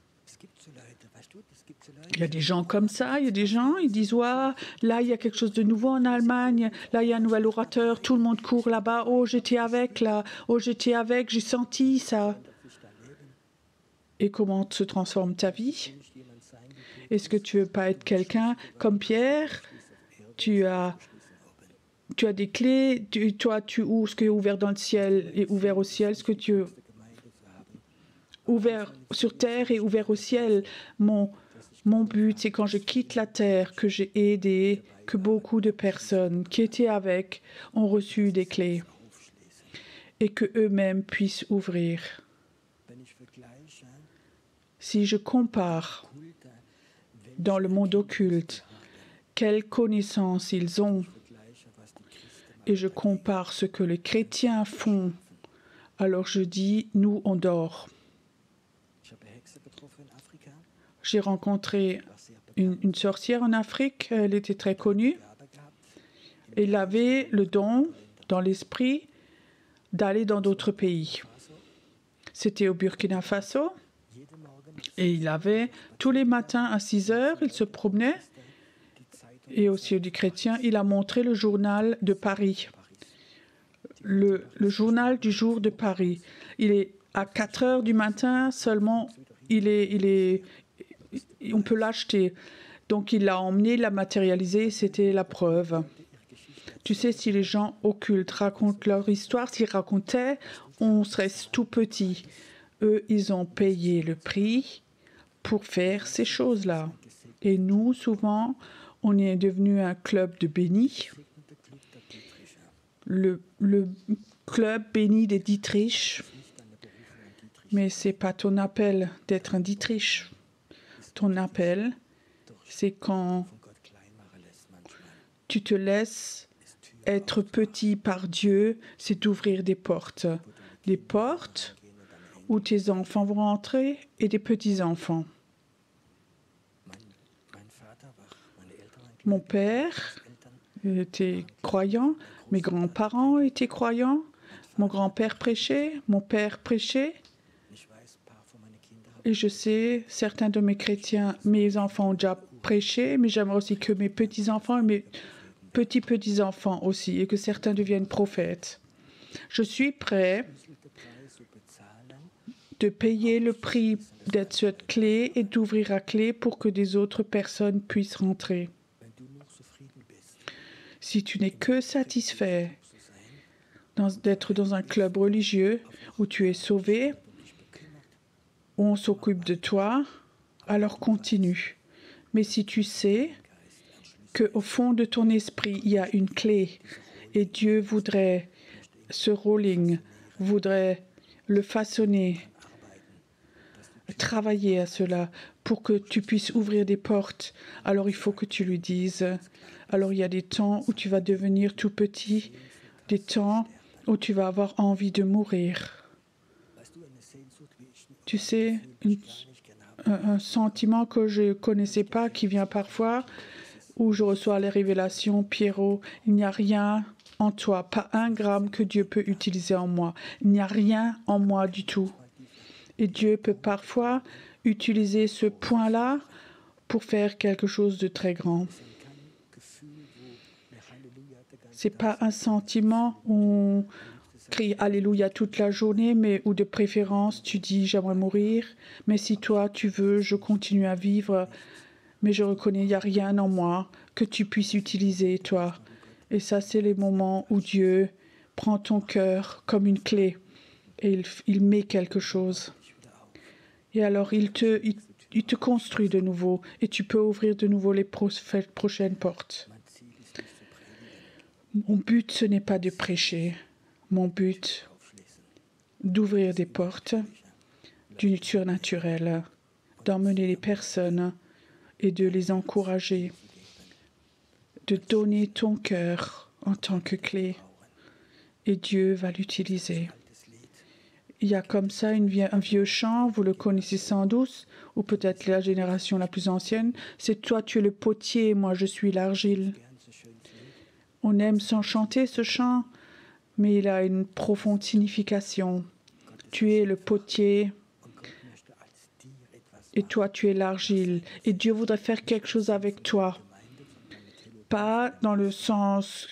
Il y a des gens comme ça, il y a des gens, ils disent, ouais, là, il y a quelque chose de nouveau en Allemagne, là, il y a un nouvel orateur, tout le monde court là-bas, oh, j'étais avec, là, oh, j'étais avec, j'ai senti ça. Et comment se transforme ta vie? Est-ce que tu veux pas être quelqu'un comme Pierre? Tu as des clés, ce qui est ouvert dans le ciel est ouvert au ciel, ce que tu es ouvert sur terre est ouvert au ciel. Mon but, c'est quand je quitte la terre, que j'ai aidé, que beaucoup de personnes qui étaient avec ont reçu des clés et que eux-mêmes puissent ouvrir. Si je compare dans le monde occulte, quelles connaissances ils ont, et je compare ce que les chrétiens font, alors je dis, nous, on dort. J'ai rencontré une sorcière en Afrique, elle était très connue. Elle avait le don, dans l'esprit, d'aller dans d'autres pays. C'était au Burkina Faso. Et il avait, tous les matins à 6 heures, il se promenait. Et au ciel du chrétien, il a montré le journal de Paris. Le journal du jour de Paris. Il est à 4 heures du matin seulement, on peut l'acheter. Donc il l'a emmené, il l'a matérialisé, c'était la preuve. Tu sais, si les gens occultes racontent leur histoire, s'ils racontaient, on serait tout petit. Eux, ils ont payé le prix pour faire ces choses-là. Et nous, souvent, on est devenu un club de bénis. Le club béni des Dietrich. Mais ce n'est pas ton appel d'être un Dietrich. Ton appel, c'est quand tu te laisses être petit par Dieu, c'est d'ouvrir des portes. Des portes où tes enfants vont entrer et des petits-enfants. Mon père était croyant, mes grands-parents étaient croyants, mon grand-père prêchait, mon père prêchait. Et je sais, certains de mes enfants ont déjà prêché, mais j'aimerais aussi que mes petits-enfants et mes petits-petits-enfants aussi, et que certains deviennent prophètes. Je suis prêt de payer le prix d'être cette clé et d'ouvrir la clé pour que des autres personnes puissent rentrer. Si tu n'es que satisfait d'être dans un club religieux où tu es sauvé, où on s'occupe de toi, alors continue. Mais si tu sais qu'au fond de ton esprit, il y a une clé et Dieu voudrait ce rolling, voudrait le façonner, travailler à cela pour que tu puisses ouvrir des portes, alors il faut que tu lui dises. Alors il y a des temps où tu vas devenir tout petit, des temps où tu vas avoir envie de mourir. Tu sais, un sentiment que je ne connaissais pas qui vient parfois, où je reçois les révélations, Pierrot, il n'y a rien en toi, pas un gramme que Dieu peut utiliser en moi. Il n'y a rien en moi du tout. Et Dieu peut parfois utiliser ce point-là pour faire quelque chose de très grand. Ce n'est pas un sentiment où on crie Alléluia toute la journée, mais où de préférence tu dis j'aimerais mourir, mais si toi tu veux, je continue à vivre, mais je reconnais il n'y a rien en moi que tu puisses utiliser, toi. Et ça, c'est les moments où Dieu prend ton cœur comme une clé et il met quelque chose. Et alors, il te construit de nouveau et tu peux ouvrir de nouveau les prochaines portes. Mon but, ce n'est pas de prêcher. Mon but, d'ouvrir des portes du surnaturel, d'emmener les personnes et de les encourager, de donner ton cœur en tant que clé. Et Dieu va l'utiliser. Il y a comme ça un vieux chant, vous le connaissez sans doute, ou peut-être la génération la plus ancienne, c'est toi tu es le potier, moi je suis l'argile. On aime chanter ce chant, mais il a une profonde signification. Tu es le potier et toi tu es l'argile. Et Dieu voudrait faire quelque chose avec toi. Pas dans le sens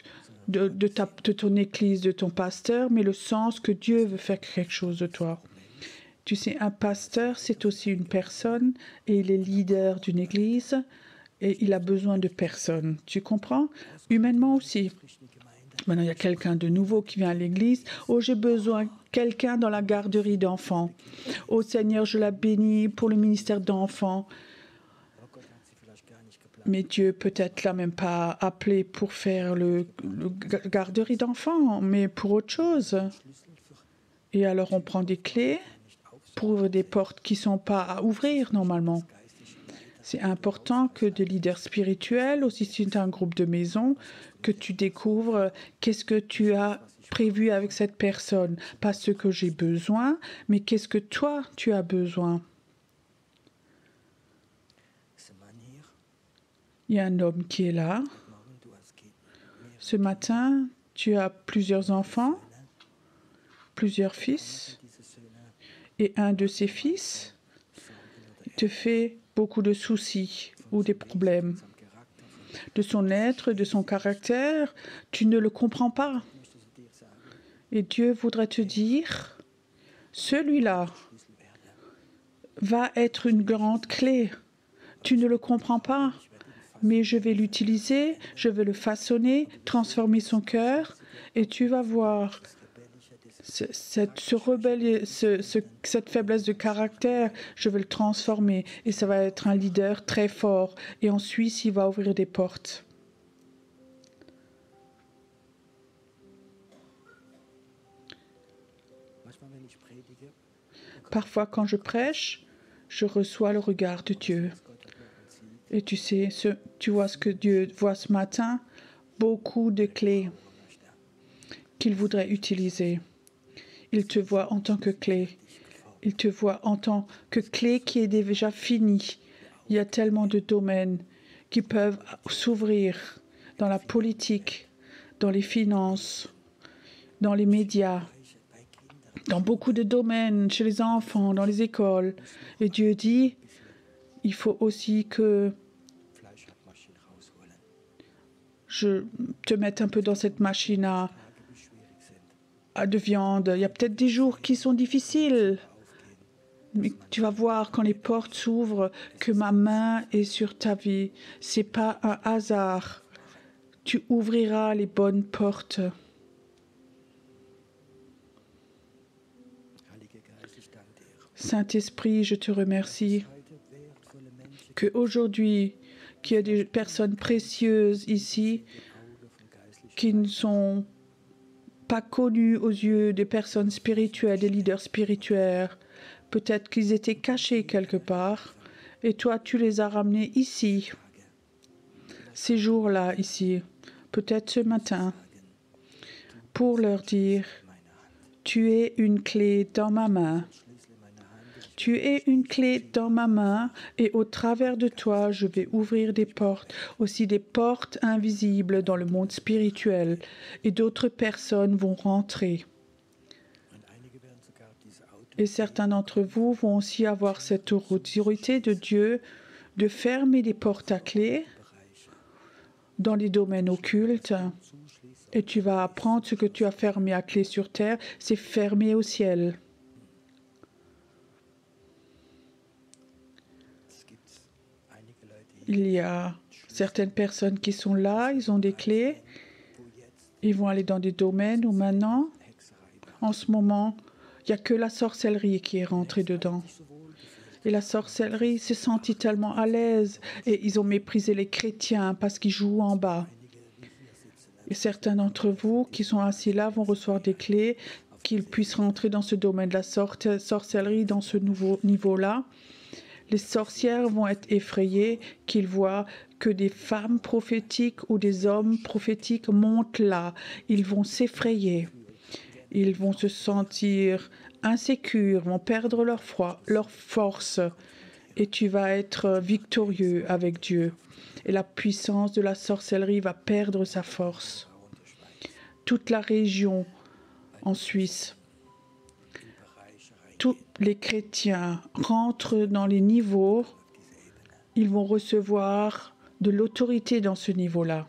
de ton église, de ton pasteur, mais le sens que Dieu veut faire quelque chose de toi. Tu sais, un pasteur, c'est aussi une personne et il est leader d'une église et il a besoin de personnes. Tu comprends? Humainement aussi. Maintenant, il y a quelqu'un de nouveau qui vient à l'église. Oh, j'ai besoin de quelqu'un dans la garderie d'enfants. Oh Seigneur, je la bénis pour le ministère d'enfants. Mais Dieu peut-être l'a même pas appelé pour faire le garderie d'enfants, mais pour autre chose. Et alors on prend des clés pour ouvrir des portes qui ne sont pas à ouvrir normalement. C'est important que des leaders spirituels, aussi si c'est un groupe de maison, que tu découvres qu'est-ce que tu as prévu avec cette personne. Pas ce que j'ai besoin, mais qu'est-ce que toi, tu as besoin. Il y a un homme qui est là. Ce matin, tu as plusieurs enfants, plusieurs fils. Et un de ces fils te fait beaucoup de soucis ou des problèmes. De son être, de son caractère, tu ne le comprends pas. Et Dieu voudrait te dire, celui-là va être une grande clé. Tu ne le comprends pas, mais je vais l'utiliser, je vais le façonner, transformer son cœur, et tu vas voir cette faiblesse de caractère, je vais le transformer et ça va être un leader très fort. Et en Suisse, il va ouvrir des portes. Parfois, quand je prêche, je reçois le regard de Dieu. Et tu sais, tu vois ce que Dieu voit ce matin, beaucoup de clés qu'il voudrait utiliser. Il te voit en tant que clé. Il te voit en tant que clé qui est déjà finie. Il y a tellement de domaines qui peuvent s'ouvrir dans la politique, dans les finances, dans les médias, dans beaucoup de domaines, chez les enfants, dans les écoles. Et Dieu dit, il faut aussi que je te mette un peu dans cette machine de viande. Il y a peut-être des jours qui sont difficiles. Mais tu vas voir quand les portes s'ouvrent que ma main est sur ta vie. C'est pas un hasard. Tu ouvriras les bonnes portes. Saint-Esprit, je te remercie que aujourd'hui, qu'il y a des personnes précieuses ici qui ne sont pas connues aux yeux des personnes spirituelles, des leaders spirituels. Peut-être qu'ils étaient cachés quelque part et toi, tu les as ramenés ici, ces jours-là, ici, peut-être ce matin, pour leur dire, tu es une clé dans ma main. Tu es une clé dans ma main et au travers de toi, je vais ouvrir des portes, aussi des portes invisibles dans le monde spirituel et d'autres personnes vont rentrer. Et certains d'entre vous vont aussi avoir cette autorité de Dieu de fermer des portes à clé dans les domaines occultes. Et tu vas apprendre ce que tu as fermé à clé sur terre, c'est fermé au ciel. Il y a certaines personnes qui sont là, ils ont des clés, ils vont aller dans des domaines où maintenant, en ce moment, il n'y a que la sorcellerie qui est rentrée dedans. Et la sorcellerie s'est sentie tellement à l'aise et ils ont méprisé les chrétiens parce qu'ils jouent en bas. Et certains d'entre vous qui sont assis là vont recevoir des clés, qu'ils puissent rentrer dans ce domaine de la sorcellerie, dans ce nouveau niveau-là. Les sorcières vont être effrayées qu'ils voient que des femmes prophétiques ou des hommes prophétiques montent là. Ils vont s'effrayer. Ils vont se sentir insécures, vont perdre leur foi, leur force. Et tu vas être victorieux avec Dieu. Et la puissance de la sorcellerie va perdre sa force. toute la région en Suisse. Tous les chrétiens rentrent dans les niveaux, ils vont recevoir de l'autorité dans ce niveau-là.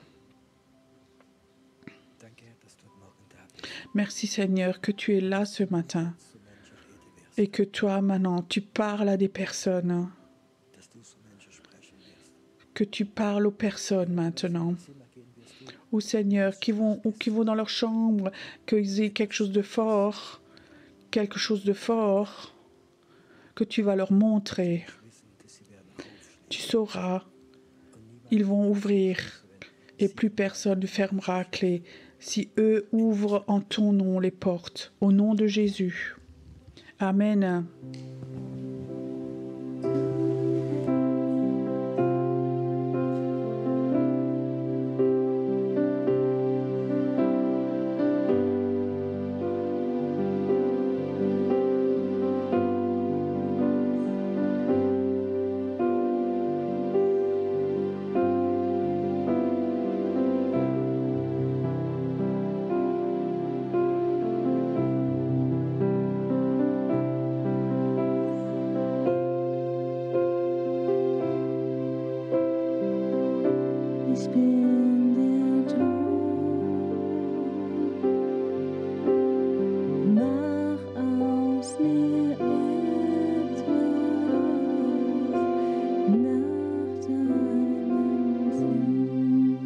Merci Seigneur que tu es là ce matin et que toi maintenant tu parles à des personnes, que tu parles aux personnes maintenant. Ou Seigneur, qui vont dans leur chambre, qu'ils aient quelque chose de fort, que tu vas leur montrer. Tu sauras, ils vont ouvrir et plus personne ne fermera à clé si eux ouvrent en ton nom les portes, au nom de Jésus. Amen. Ich bin der Tod, mach aus mir etwas nach deinem Sinn.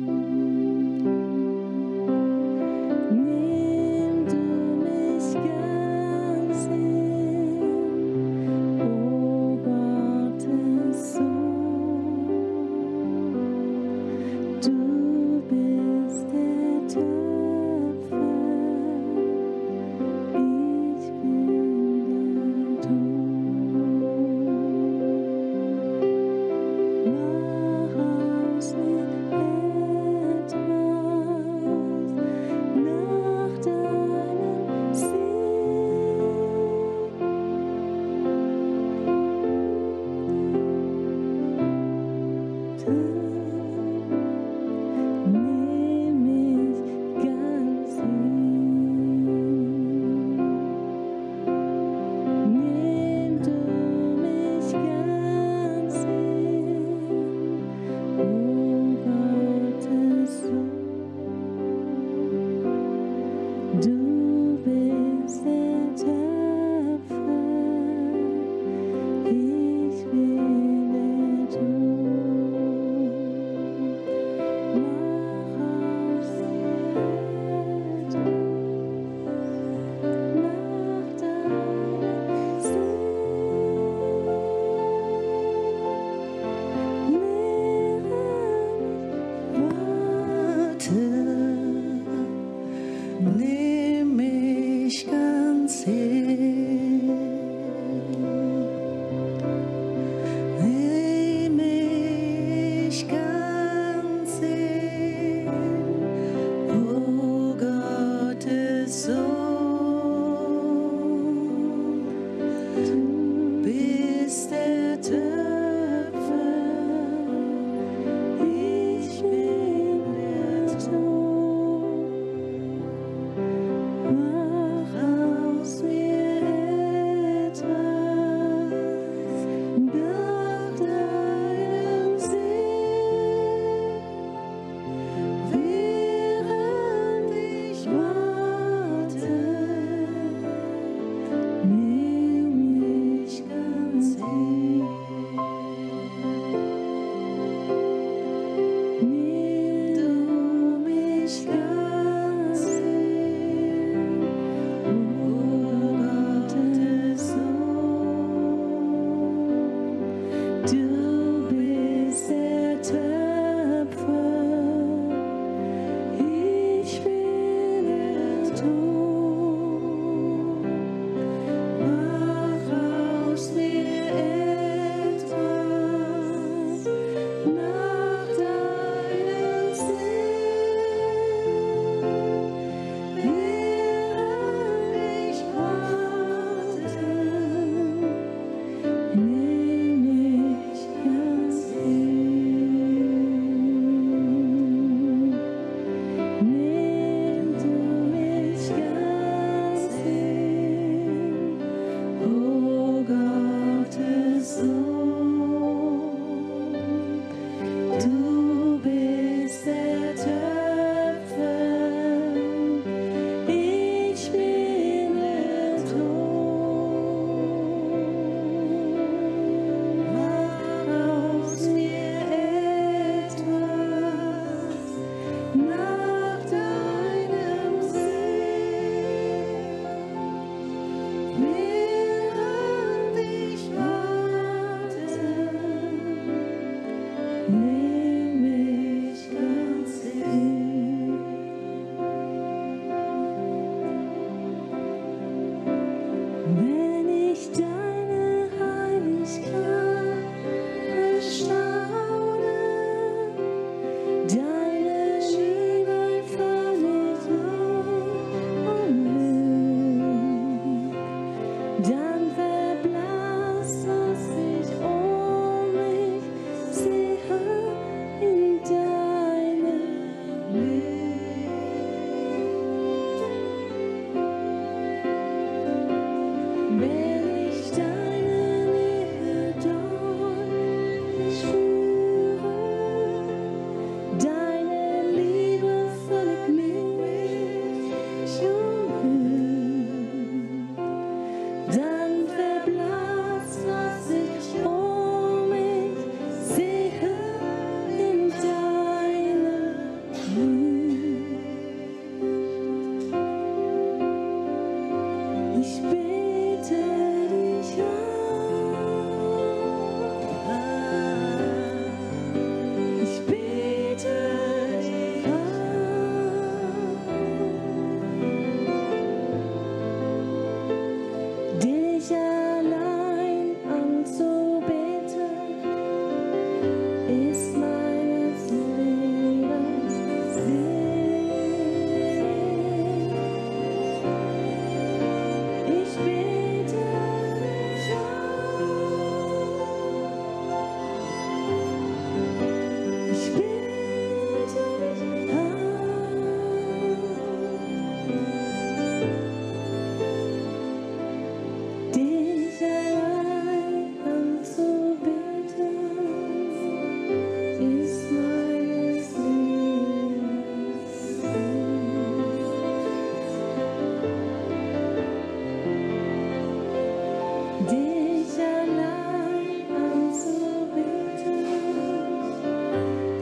Nimm du mich ganz hin, o Gottes Sohn. Du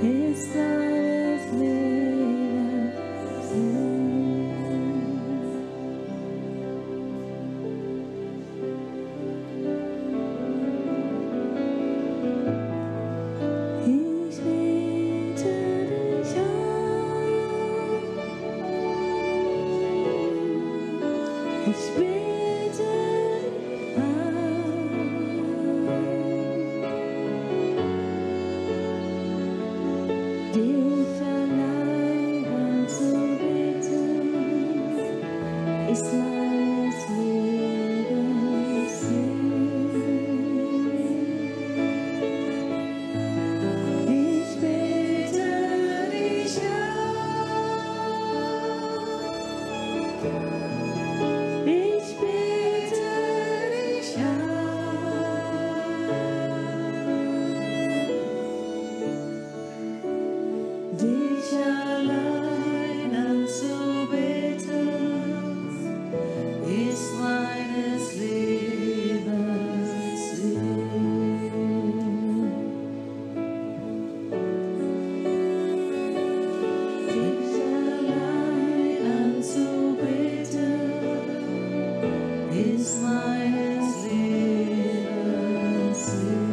ist meines Lebens Sinn. Ich bete dich an. Ich bete dich an. Dich allein anzubeten, ist meines Lebens Sinn. Ich bete dich an. Ich bete dich an. Dich allein anzubeten, ist meines Lebens Sinn. Dich allein anzubeten, ist meines Lebens Sinn.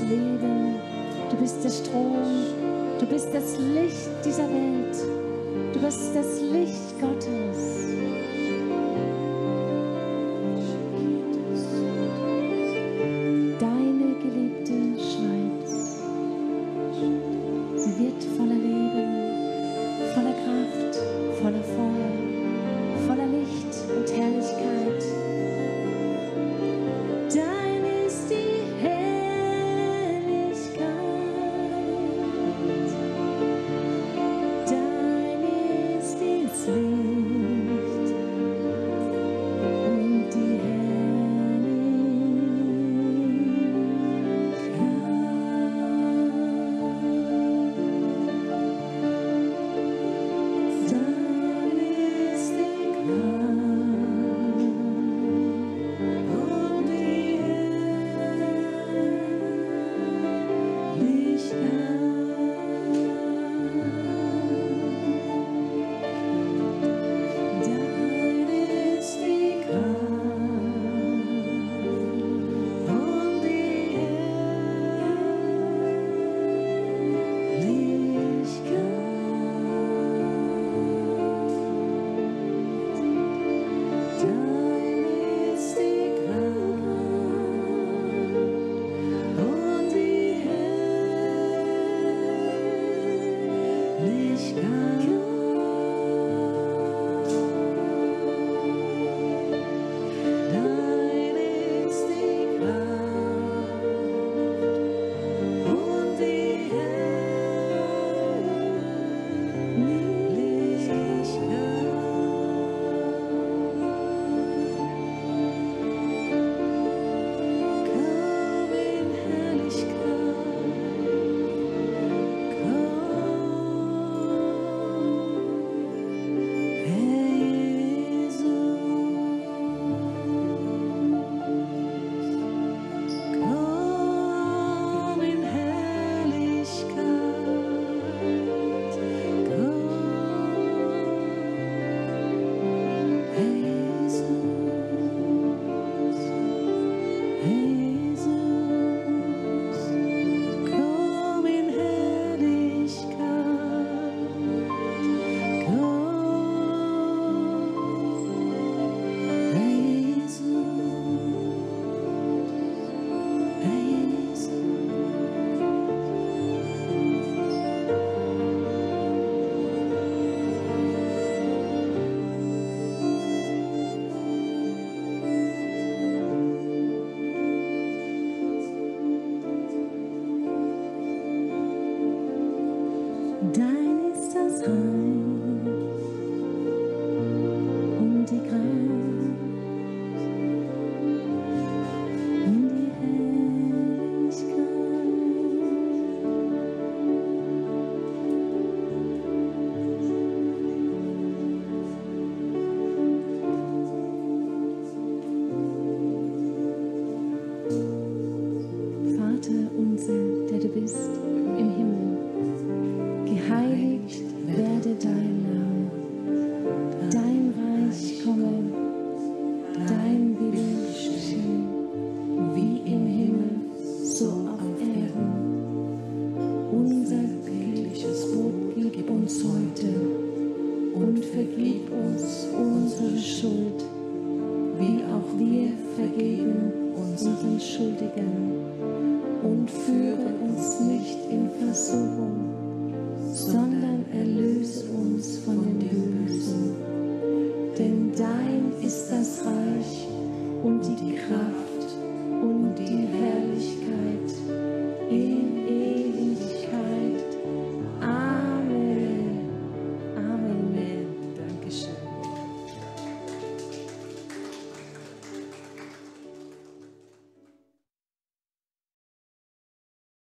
Leben, du bist der Strom, du bist das Licht dieser Welt, du bist das Licht Gottes. Deine geliebte Schweiz, sie wird voller Leben, voller Kraft, voller Feuer, voller Licht und Herrlichkeit. Dein ist die Herrlichkeit, dein ist das Licht und die Dein ist das Reich und die Kraft und die Herrlichkeit. Vater unser, der du bist im Himmel, geheiligt werde dein Name, dein Reich komme, dein Wille geschehe, wie im Himmel, so auf Erden. Unser tägliches Brot gib uns heute und vergib uns unsere Schuld, wie auch wir vergeben unseren Schuldigen. Und führe uns nicht in Versuchung, sondern erlöse uns von dem Bösen. Denn dein ist das Reich und die Kraft und die Herrlichkeit in